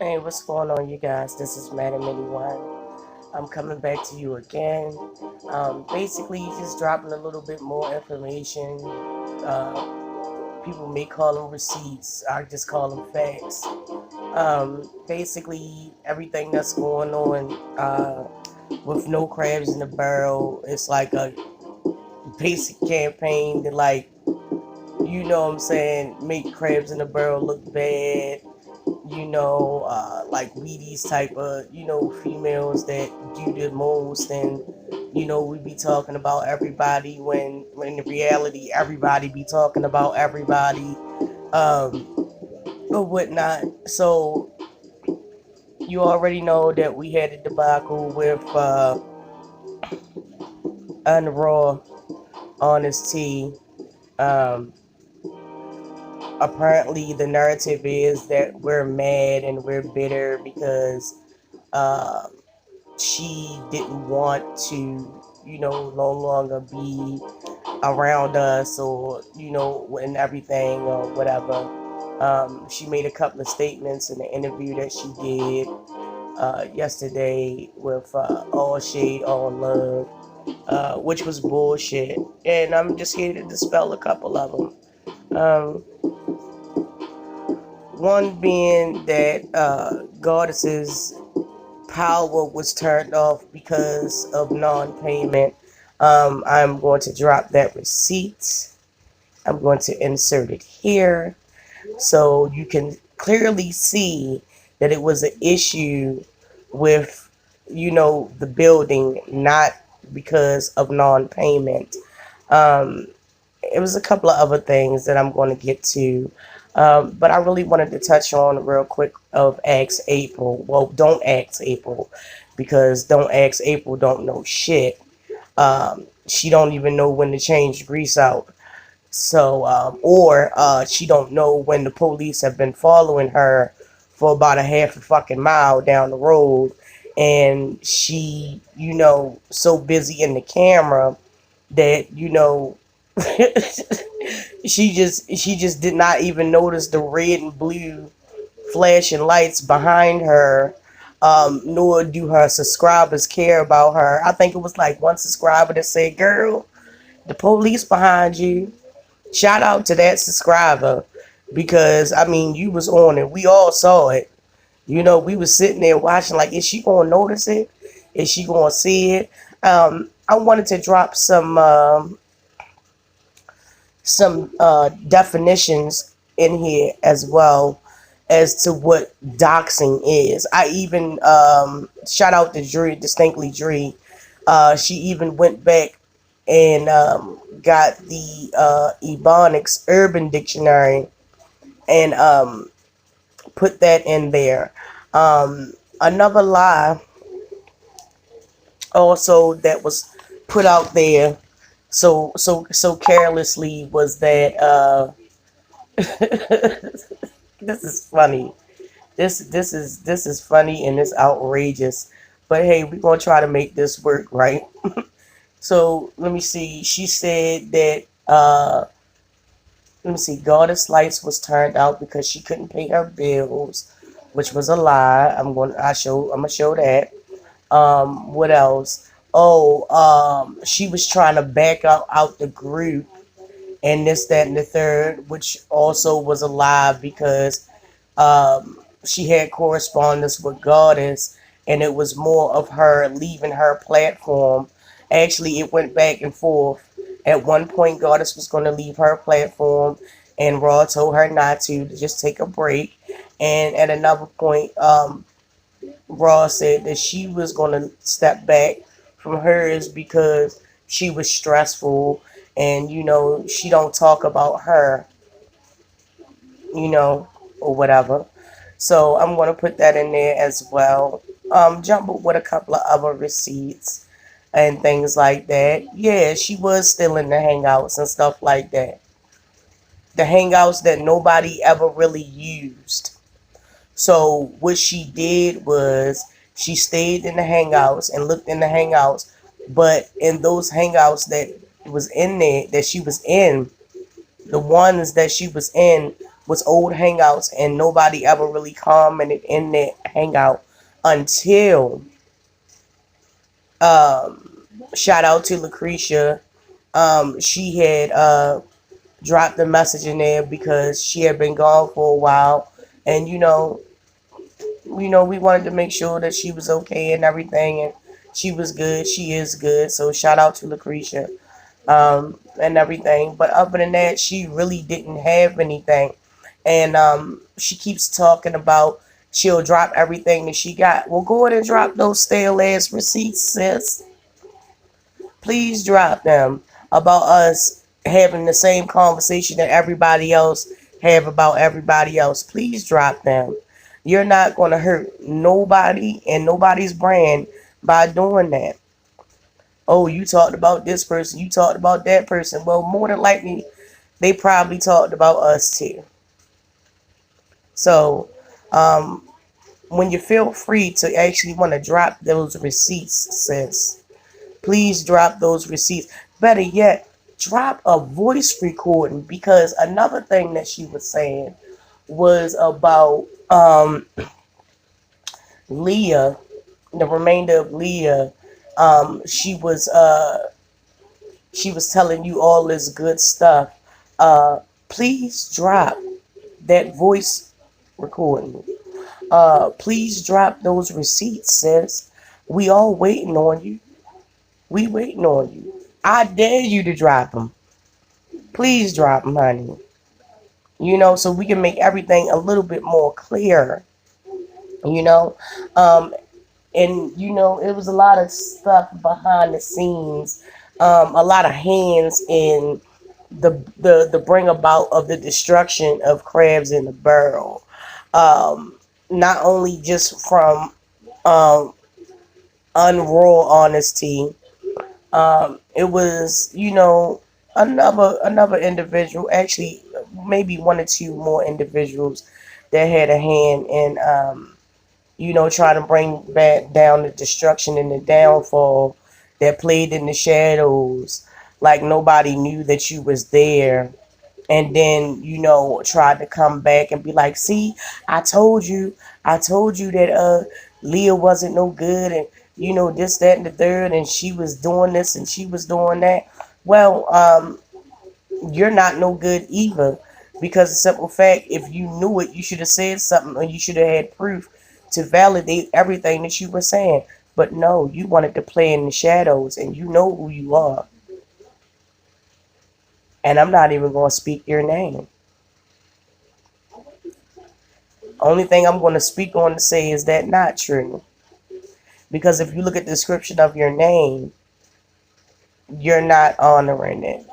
Hey, what's going on, you guys? This is Madam Anyone. I'm coming back to you again. Basically, just dropping a little bit more information. People may call them receipts. I just call them facts. Basically, everything that's going on with no crabs in the barrel, it's like a basic campaign to what I'm saying, make crabs in the barrel look bad. Like we these type of, females that do the most, and we be talking about everybody when in reality everybody be talking about everybody, or whatnot. So you already know that we had a debacle with Raw on his tea. Um, Apparently the narrative is that we're mad and we're bitter because uh, she didn't want to, no longer be around us, or, and everything or whatever. She made a couple of statements in the interview that she did yesterday with All Shade, All Love, which was bullshit. And I'm just here to dispel a couple of them. One being that Goddess's power was turned off because of non-payment. I'm going to drop that receipt. I'm going to insert it here so you can clearly see that it was an issue with, the building, not because of non-payment. Um, it was a couple of other things that I'm going to get to. But I really wanted to touch on real quick of Ask April. Well, don't ask April, because don't ask April don't know shit. She don't even know when to change grease out. So, or she don't know when the police have been following her for about a half a fucking mile down the road, and she, so busy in the camera that she just did not even notice the red and blue flashing lights behind her. Nor do her subscribers care about her. I think it was like one subscriber that said, "Girl, the police behind you." Shout out to that subscriber, because I mean you was on it. We all saw it. We was sitting there watching like, is she gonna notice it? Is she gonna see it? I wanted to drop some definitions in here as well as to what doxing is. I even shout out to Dree, distinctly Dree. She even went back and got the Ebonics Urban Dictionary and put that in there. Another lie also that was put out there so carelessly was that this is funny. This is funny and it's outrageous. But hey, we're gonna try to make this work, right? So let me see. She said that let me see, Goddess Lights was turned out because she couldn't pay her bills, which was a lie. I'm gonna show that. What else? Oh, she was trying to back out the group and this, that, and the third, which also was a lie because she had correspondence with Goddess, and it was more of her leaving her platform. Actually, it went back and forth. At one point, Goddess was going to leave her platform, and Raw told her not to just take a break. And at another point, Raw said that she was going to step back from hers because she was stressful, and she don't talk about her, or whatever. So I'm going to put that in there as well. Jumbled with a couple of other receipts and things like that. Yeah, she was still in the hangouts and stuff like that. The hangouts that nobody ever really used. So what she did was she stayed in the hangouts and looked in the hangouts, but in those hangouts that was in there that she was in, the ones that she was in was old hangouts, and nobody ever really commented in that hangout until shout out to Lucretia. She had dropped the message in there because she had been gone for a while, and we wanted to make sure that she was okay and everything, and she was good. She is good. So shout out to Lucretia, and everything. But other than that, she really didn't have anything, and she keeps talking about she'll drop everything that she got. Well, go ahead and drop those stale ass receipts, sis. Please drop them about us having the same conversation that everybody else have about everybody else. Please drop them. You're not going to hurt nobody and nobody's brand by doing that. Oh, you talked about this person, you talked about that person. Well, more than likely, they probably talked about us too. So, um, when you feel free to actually want to drop those receipts, sis, please drop those receipts. Better yet, drop a voice recording, because another thing that she was saying was about Leah, the remainder of Leah. She was telling you all this good stuff. Please drop that voice recording. Please drop those receipts, sis. We all waiting on you. We waiting on you. I dare you to drop them. Please drop them, honey. So we can make everything a little bit more clear. You know, um, and it was a lot of stuff behind the scenes, a lot of hands in the bring about of the destruction of crabs in the barrel. Not only just from um, unraw honesty. It was, another individual, actually, maybe one or two more individuals that had a hand in, trying to bring back down the destruction and the downfall that played in the shadows, like nobody knew that you was there. And then, tried to come back and be like, see, I told you, that Leah wasn't no good, and this, that, and the third, and she was doing this and she was doing that. Well, you're not no good either, because the simple fact, if you knew it, you should have said something, or you should have had proof to validate everything that you were saying. But no, you wanted to play in the shadows, and you know who you are. And I'm not even going to speak your name. Only thing I'm going to speak on to say is that not true. Because if you look at the description of your name, you're not honoring it.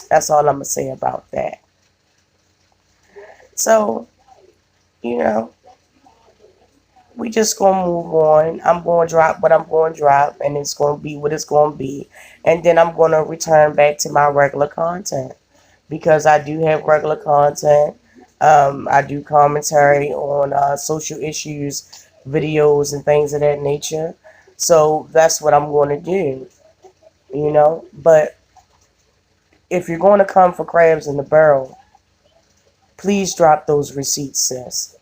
That's all I'm going to say about that. So, you know, we just going to move on. I'm going to drop what I'm going to drop, and it's going to be what it's going to be. And then I'm going to return back to my regular content, because I do have regular content. I do commentary on social issues, videos, and things of that nature. So that's what I'm going to do, But if you're going to come for crabs in the barrel, please drop those receipts, sis.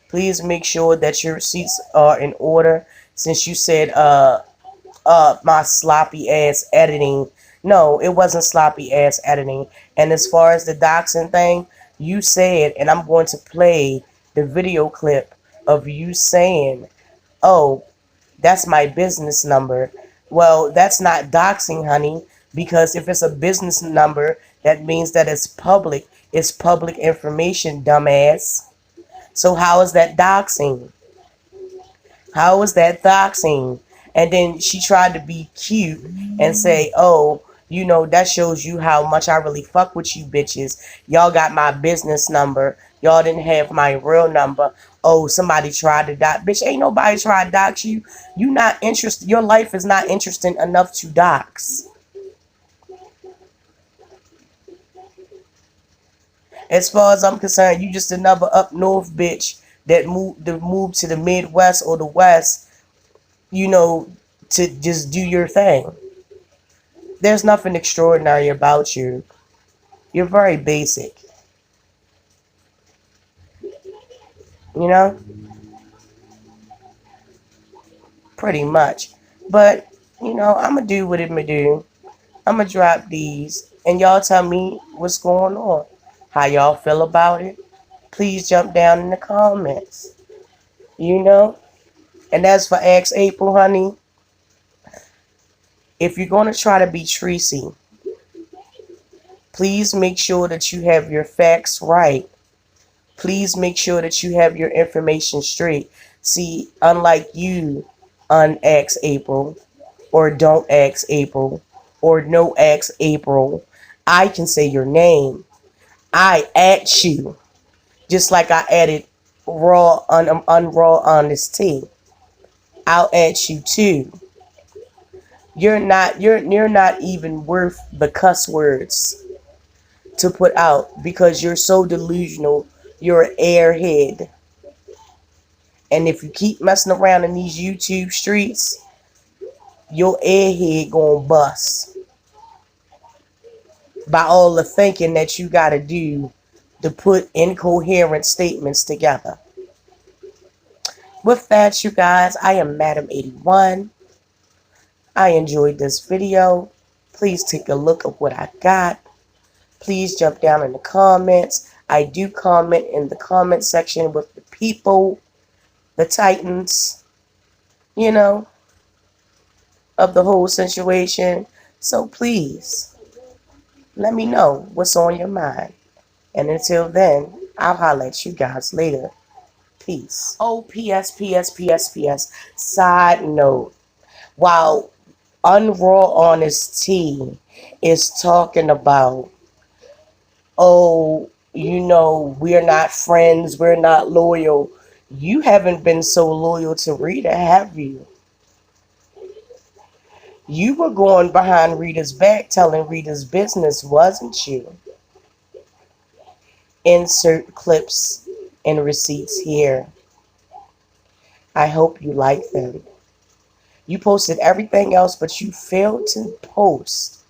Please make sure that your receipts are in order. Since you said my sloppy ass editing. No, it wasn't sloppy ass editing. And as far as the doxing thing, you said, and I'm going to play the video clip of you saying, oh, that's my business number. Well, that's not doxing, honey, because if it's a business number, that means that it's public. It's public information, dumbass. So how is that doxing? How was that doxing? And then she tried to be cute and say, oh, that shows you how much I really fuck with you bitches. Y'all got my business number. Y'all didn't have my real number. Oh, somebody tried to dox. Bitch, ain't nobody tried to dox you. You not interested. Your life is not interesting enough to dox. As far as I'm concerned, you just another up north bitch that moved to the Midwest or the West, to just do your thing. There's nothing extraordinary about you. You're very basic. You know, pretty much. But I'm gonna do what it may do. I'm gonna drop these, and y'all tell me what's going on, how y'all feel about it. Please jump down in the comments. You know, and as for Ask April, honey, if you're gonna try to be Tracy, please make sure that you have your facts right. Please make sure that you have your information straight. See, unlike you, unax April, or don't ask April, or no ask April, I can say your name. I at you, just like I added raw honesty. I'll add you too. You're not even worth the cuss words to put out because you're so delusional. You're an airhead. And if you keep messing around in these YouTube streets, your airhead gonna bust by all the thinking that you gotta do to put incoherent statements together. With that, you guys, I am Madam 81. I enjoyed this video. Please take a look at what I got. Please jump down in the comments. I do comment in the comment section with the people, the titans, you know, of the whole situation. So please, let me know what's on your mind. And until then, I'll holler at you guys later. Peace. Oh, P.S. Side note. While Unraw Honest Tea is talking about, oh, we're not friends, we're not loyal. You haven't been so loyal to Rita, have you? You were going behind Rita's back telling Rita's business, wasn't you? Insert clips and receipts here. I hope you like them. You posted everything else, but you failed to post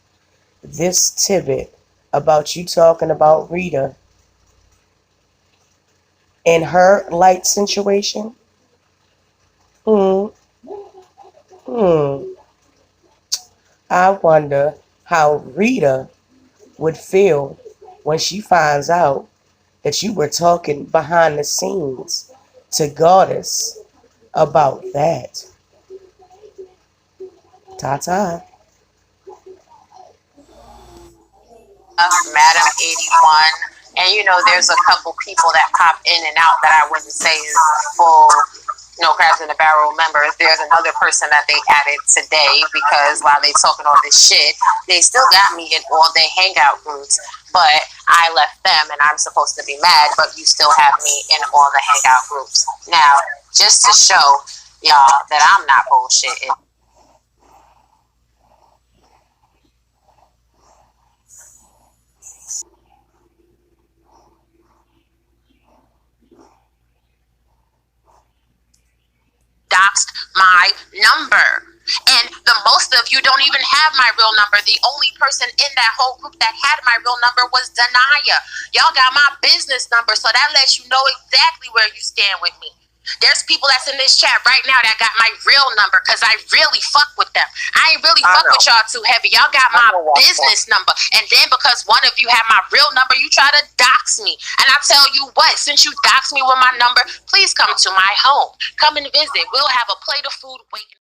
this tidbit about you talking about Rita and her light situation. Hmm. Hmm. I wonder how Rita would feel when she finds out that you were talking behind the scenes to Goddess about that. Ta-ta. Madam 81. And there's a couple people that pop in and out that I wouldn't say is full no crabs in the barrel members. There's another person that they added today because while they talking all this shit, they still got me in all their hangout groups. But I left them and I'm supposed to be mad, but you still have me in all the hangout groups. Now, just to show y'all that I'm not bullshitting. Doxed my number. And the most of you don't even have my real number. The only person in that whole group that had my real number was Denaya. Y'all got my business number, so that lets you know exactly where you stand with me. There's people that's in this chat right now that got my real number because I really fuck with them. I ain't really fuck with y'all too heavy. Y'all got my business number. And then because one of you have my real number, you try to dox me. And I tell you what, since you dox me with my number, please come to my home. Come and visit. We'll have a plate of food waiting.